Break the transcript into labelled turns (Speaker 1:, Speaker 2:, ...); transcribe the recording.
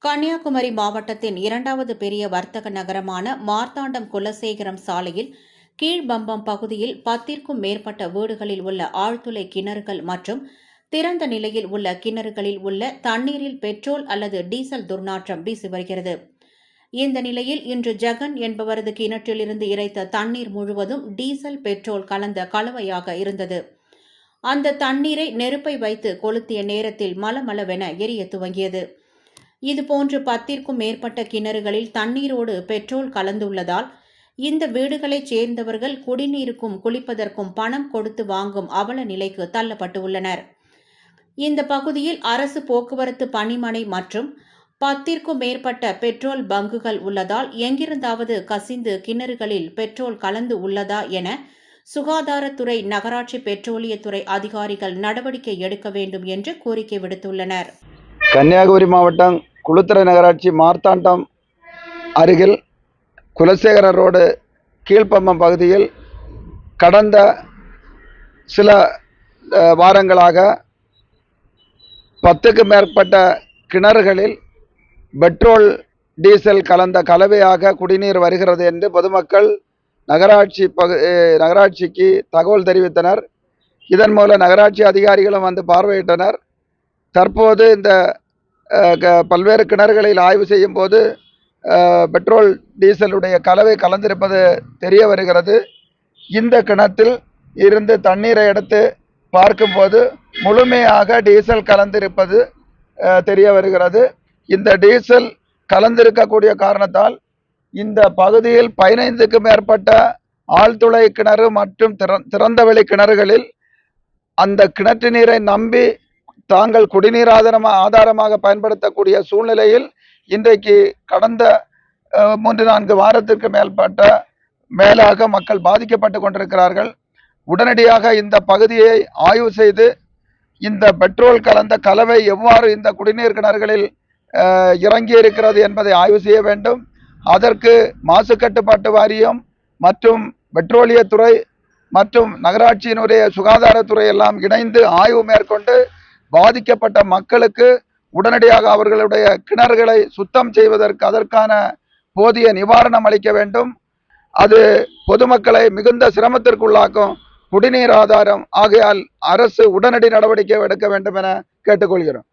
Speaker 1: கன்னியாகுமரி மாவட்டத்தின் இரண்டாவது பெரிய வர்த்தக நகரமான மார்த்தாண்டம் குலசேகரம் சாலையில் கீழ்பம்பம் பகுதியில் 10ற்கும் மேற்பட்ட வீடுகளில் உள்ள ஆழ்துளை கிணறுகள் மற்றும் திறந்த நிலையில் உள்ள கிணறுகளில் உள்ள தண்ணீரில் பெட்ரோல் அல்லது டீசல் துர்நாற்றம் வீசி வருகிறது. இந்த நிலையில் இன்று ஜெகன் என்பவரது கிணற்றிலிருந்து இறைத்த தண்ணீர் முழுவதும் டீசல் பெட்ரோல் கலந்த கலவையாக இருந்தது. அந்த தண்ணீரை நெருப்பை வைத்து கொளுத்திய நேரத்தில் மலமளவென எரிய துவங்கியது. இதுபோன்று 10ற்கும் மேற்பட்ட கிணறுகளில் தண்ணீரோடு பெட்ரோல் கலந்துள்ளதால் இந்த வீடுகளைச் சேர்ந்தவர்கள் குடிநீருக்கும் குளிப்பதற்கும் பணம் கொடுத்து வாங்கும் அவல நிலைக்கு தள்ளப்பட்டுள்ளனர். இந்த பகுதியில் அரசு போக்குவரத்து பணிமனை மற்றும் 10ற்கும் மேற்பட்ட பெட்ரோல் பங்குகள் உள்ளதால் எங்கிருந்தாவது கசிந்து கிணறுகளில் பெட்ரோல் கலந்து உள்ளதா என சுகாதாரத்துறை, நகராட்சி பெட்ரோலியத்துறை அதிகாரிகள் நடவடிக்கை எடுக்க வேண்டும் என்று கோரிக்கை விடுத்துள்ளனர்.
Speaker 2: கன்னியாகுமரி மாவட்டம் குளுத்துறை நகராட்சி மார்த்தாண்டம் அருகில் குலசேகர ரோடு கீழ்பம்பம் பகுதியில் கடந்த சில வாரங்களாக 10க்கும் மேற்பட்ட கிணறுகளில் பெட்ரோல் டீசல் கலந்த கலவையாக குடிநீர் வருகிறது என்று பொதுமக்கள் நகராட்சிக்கு தகவல் தெரிவித்தனர். இதன் மூலம் நகராட்சி அதிகாரிகளும் வந்து பார்வையிட்டனர். தற்போது இந்த பல்வேறு கிணறுகளில் ஆய்வு செய்யும் போது பெட்ரோல் டீசலுடைய கலவை கலந்திருப்பது தெரிய வருகிறது. இந்த கிணற்றில் இருந்து தண்ணீரை எடுத்து பார்க்கும்போது முழுமையாக டீசல் கலந்திருப்பது தெரிய வருகிறது. இந்த டீசல் கலந்திருக்கக்கூடிய காரணத்தால் இந்த பகுதியில் 15க்கும் மேற்பட்ட ஆழ்துளை கிணறு மற்றும் திறந்தவெளி கிணறுகளில் அந்த கிணற்று நீரை நம்பி தாங்கள் குடிநீர் ஆதாரமாக பயன்படுத்தக்கூடிய சூழ்நிலையில் இன்றைக்கு கடந்த 3-4 வாரத்திற்கு மேலாக மக்கள் பாதிக்கப்பட்டு கொண்டிருக்கிறார்கள். உடனடியாக இந்த பகுதியை ஆய்வு செய்து இந்த பெட்ரோல் கலந்த கலவை எவ்வாறு இந்த குடிநீர் கிணறுகளில் இறங்கி இருக்கிறது என்பதை ஆய்வு செய்ய வேண்டும். அதற்கு மாசு கட்டுப்பாட்டு வாரியம் மற்றும் பெட்ரோலியத்துறை மற்றும் நகராட்சியினுடைய சுகாதாரத்துறை எல்லாம் இணைந்து ஆய்வு மேற்கொண்டு பாதிக்கப்பட்ட மக்களுக்கு உடனடியாக அவர்களுடைய கிணறுகளை சுத்தம் செய்வதற்கு அதற்கான போதிய நிவாரணம் அளிக்க வேண்டும். அது பொதுமக்களை மிகுந்த சிரமத்திற்குள்ளாக்கும் குடிநீர் ஆதாரம் ஆகையால் அரசு உடனடி நடவடிக்கை எடுக்க வேண்டும் என கேட்டுக்கொள்கிறோம்.